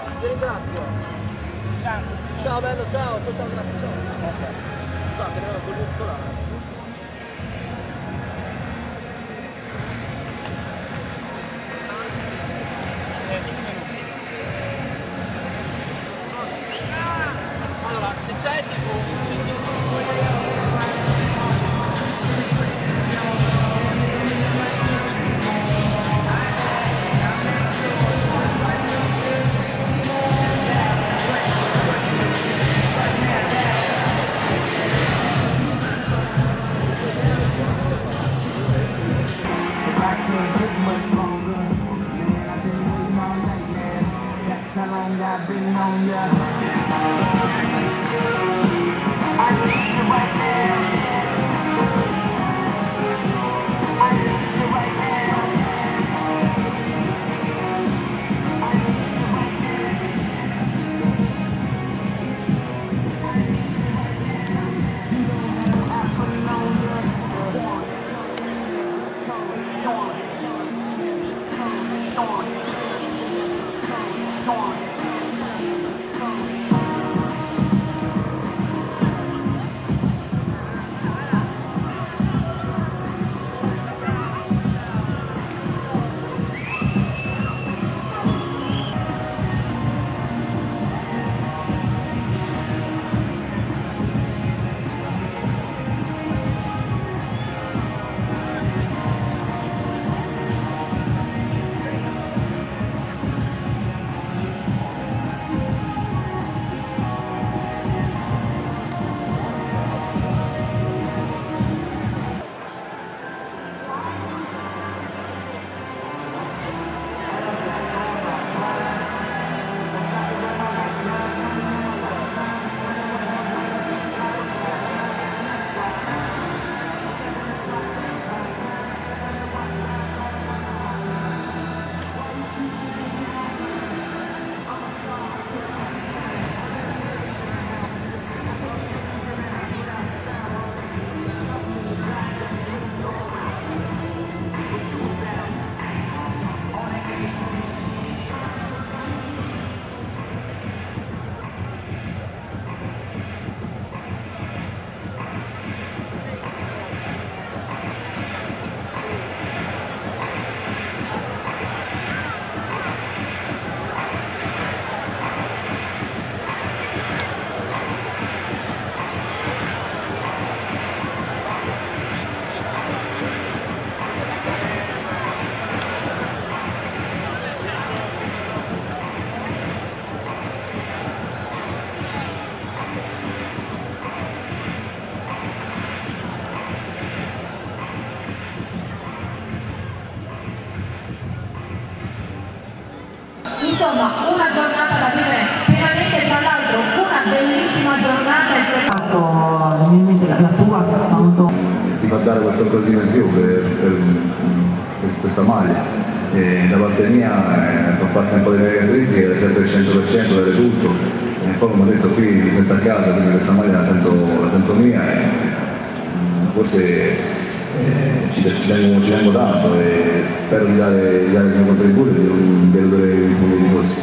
Ti ringrazio. Ciao bello, ciao, ciao, ciao, grazie, ciao. Scusate, ne avevo il titolare. Allora, se c'è tipo un I've been on ya. I need you right now. I need you right now. I need you right now. I've been on Insomma, una giornata da vivere veramente, tra l'altro una bellissima giornata la tua che è stato ti fa dare quel qualcosina in più per questa maglia. E da parte mia fa parte un po' delle caratteristiche, deve essere il 100%, deve tutto. E poi come ho detto qui mi sento a casa, quindi questa maglia la sento mia e forse ci tengo tanto e spero di dare il mio contributo e di deludere i miei tifosi.